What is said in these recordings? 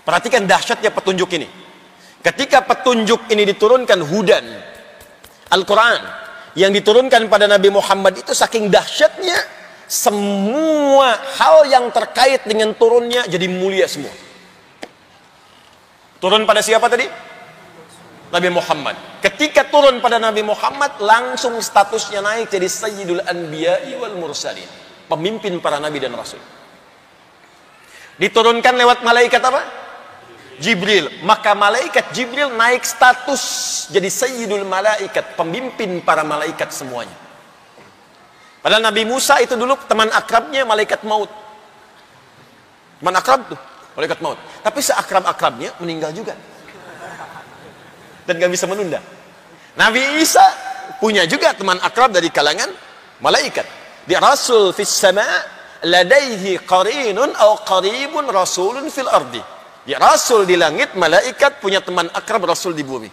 Perhatikan dahsyatnya petunjuk ini. Ketika petunjuk ini diturunkan, hudan, Al-Quran yang diturunkan pada Nabi Muhammad itu saking dahsyatnya, semua hal yang terkait dengan turunnya jadi mulia semua. Turun pada siapa tadi? Nabi Muhammad. Ketika turun pada Nabi Muhammad, langsung statusnya naik jadi Sayyidul Anbiya'i wal Mursalin, pemimpin para nabi dan rasul. Diturunkan lewat malaikat apa? Jibril. Maka malaikat Jibril naik status jadi Sayyidul Malaikat, pemimpin para malaikat semuanya. Padahal Nabi Musa itu dulu teman akrabnya malaikat maut. Teman akrab tuh, malaikat maut. Tapi seakrab-akrabnya meninggal juga. Dan gak bisa menunda. Nabi Isa punya juga teman akrab dari kalangan malaikat. Dia rasul fis sama, ladaihi qarinun aw qaribun rasulun fil ardi. Dia rasul di langit, malaikat punya teman akrab rasul di bumi.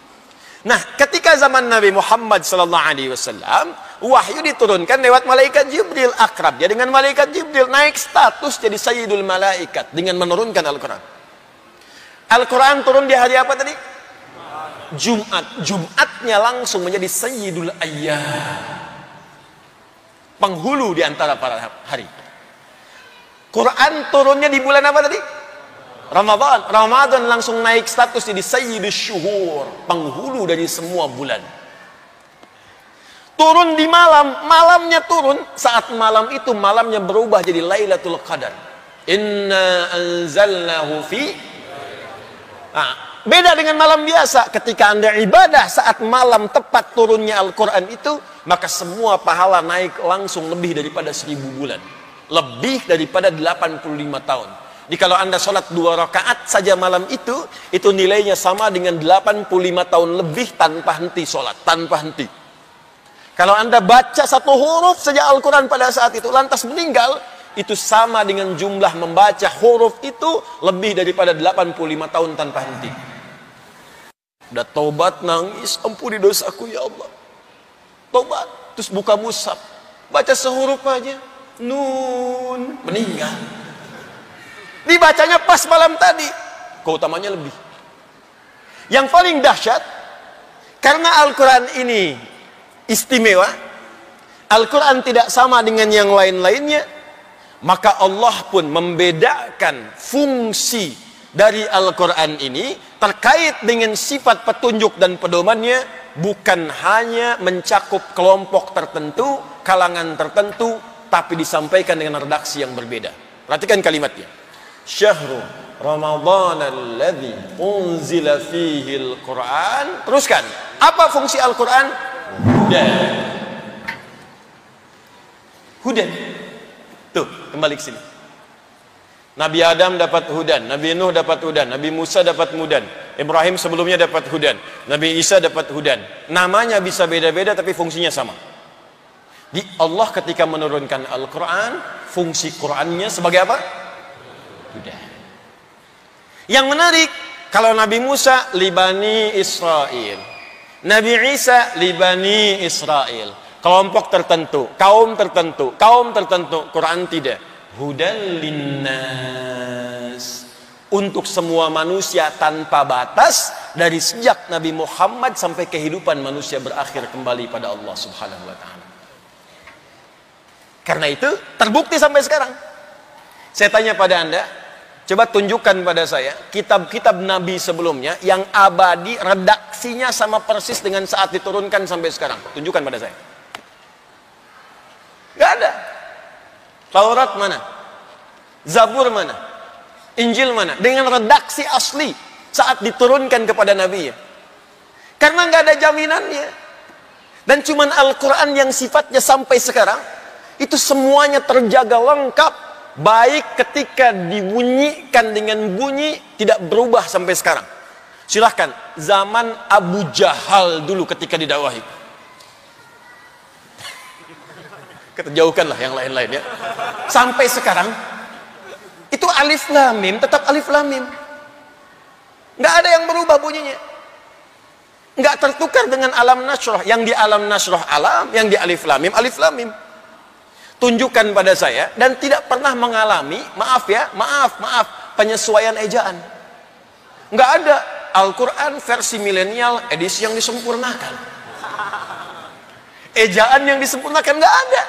Nah, ketika zaman Nabi Muhammad sallallahu alaihi wasallam, wahyu diturunkan lewat malaikat Jibril, akrab dia dengan malaikat Jibril, naik status jadi Sayyidul Malaikat dengan menurunkan Al-Quran. Al-Quran turun di hari apa tadi? Jumat. Jumatnya langsung menjadi Sayyidul Ayyam, penghulu di antara para hari. Quran turunnya di bulan apa tadi? Ramadan. Ramadan langsung naik status jadi Sayyidus Syuhur, penghulu dari semua bulan. Turun di malam, malamnya turun, saat malam itu malamnya berubah jadi Lailatul Qadar. Inna anzalnahu fi. Nah, beda dengan malam biasa. Ketika Anda ibadah saat malam tepat turunnya Al-Quran itu, maka semua pahala naik langsung lebih daripada 1000 bulan. Lebih daripada 85 tahun. Jadi kalau Anda sholat 2 rakaat saja malam itu nilainya sama dengan 85 tahun lebih tanpa henti sholat, tanpa henti. Kalau Anda baca 1 huruf saja Al-Quran pada saat itu, lantas meninggal, itu sama dengan jumlah membaca huruf itu lebih daripada 85 tahun tanpa henti. Udah tobat, nangis, ampuni dosaku ya Allah. Tobat, terus buka mushaf, baca sehuruf aja, nun, meninggal. Dibacanya pas malam tadi, keutamanya lebih. Yang paling dahsyat, karena Al-Quran ini istimewa, Al-Quran tidak sama dengan yang lain-lainnya, maka Allah pun membedakan fungsi dari Al-Quran ini terkait dengan sifat petunjuk dan pedomannya, bukan hanya mencakup kelompok tertentu, kalangan tertentu, tapi disampaikan dengan redaksi yang berbeda. Perhatikan kalimatnya. Syahrul Ramadan alladzi unzila fihi al-Quran. Teruskan. Apa fungsi Al-Quran? Hudan. Hudan. Tuh, kembali ke sini. Nabi Adam dapat hudan, Nabi Nuh dapat hudan, Nabi Musa dapat hudan, Ibrahim sebelumnya dapat hudan, Nabi Isa dapat hudan. Namanya bisa beda-beda tapi fungsinya sama. Di Allah ketika menurunkan Al-Quran, fungsi Qurannya sebagai apa? Hudan. Yang menarik, kalau Nabi Musa libani Israel, Nabi Isa libani Israel, kelompok tertentu, kaum tertentu, Quran tidak. Hudan linnas, untuk semua manusia tanpa batas, dari sejak Nabi Muhammad sampai kehidupan manusia berakhir kembali pada Allah Subhanahu wa ta'ala. Karena itu terbukti sampai sekarang. Saya tanya pada Anda, coba tunjukkan pada saya kitab-kitab Nabi sebelumnya yang abadi, redaksinya sama persis dengan saat diturunkan sampai sekarang. Tunjukkan pada saya. Gak ada. Taurat mana? Zabur mana? Injil mana? Dengan redaksi asli saat diturunkan kepada Nabi. Karena nggak ada jaminannya. Dan cuman Al-Quran yang sifatnya sampai sekarang itu semuanya terjaga lengkap, baik ketika dibunyikan dengan bunyi tidak berubah sampai sekarang. Silahkan zaman Abu Jahal dulu ketika didakwahi. Keterjauhkanlah yang lain-lain ya. Sampai sekarang itu alif lam mim tetap alif lam mim. Nggak ada yang berubah bunyinya. Nggak tertukar dengan alam nasroh. Yang di alam nasroh alam, yang di alif lam mim alif lam mim. Tunjukkan pada saya dan tidak pernah mengalami, maaf, penyesuaian ejaan. Nggak ada Al-Quran versi milenial edisi yang disempurnakan. Ejaan yang disempurnakan nggak ada.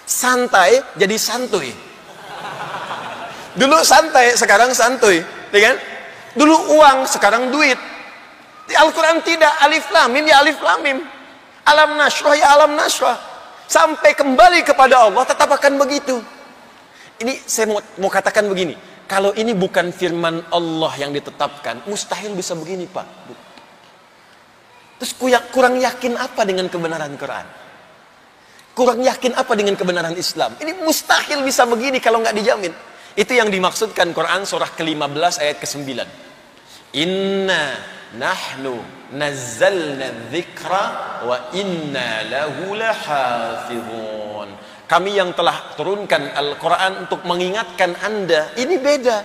Santai jadi santuy. Dulu santai, sekarang santuy, ya kan? Dulu uang, sekarang duit. Di Al-Quran tidak, alif lam mim ya alif lam mim. Alam nasrah ya alam nasrah. Sampai kembali kepada Allah tetap akan begitu. Ini saya mau katakan begini, kalau ini bukan firman Allah yang ditetapkan, mustahil bisa begini, Pak. Terus kurang yakin apa dengan kebenaran Quran? Kurang yakin apa dengan kebenaran Islam? Ini mustahil bisa begini kalau nggak dijamin. Itu yang dimaksudkan Quran surah ke-15 ayat ke-9. Inna nahnu nazzalna dzikra wa inna lahu lahafizun. Kami yang telah turunkan Al-Quran untuk mengingatkan Anda. Ini beda.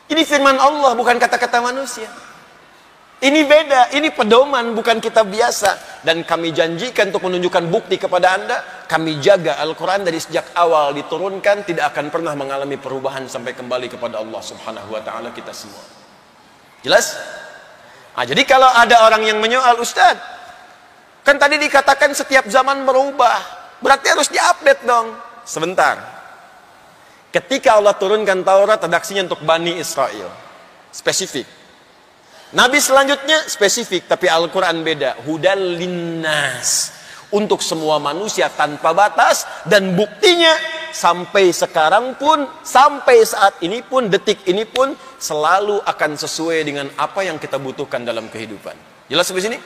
Ini firman Allah, bukan kata-kata manusia. Ini beda, ini pedoman, bukan kitab biasa. Dan kami janjikan untuk menunjukkan bukti kepada Anda, kami jaga Al-Quran dari sejak awal diturunkan, tidak akan pernah mengalami perubahan sampai kembali kepada Allah Subhanahu wa ta'ala kita semua. Jelas? Nah, jadi kalau ada orang yang menyoal, Ustadz, kan tadi dikatakan setiap zaman berubah, berarti harus diupdate dong. Sebentar. Ketika Allah turunkan Taurat, redaksinya untuk Bani Israel. Spesifik. Nabi selanjutnya spesifik, tapi Al-Quran beda. Hudal linnas. Untuk semua manusia tanpa batas. Dan buktinya, sampai sekarang pun, sampai saat ini pun, detik ini pun, selalu akan sesuai dengan apa yang kita butuhkan dalam kehidupan. Jelas sampai sini?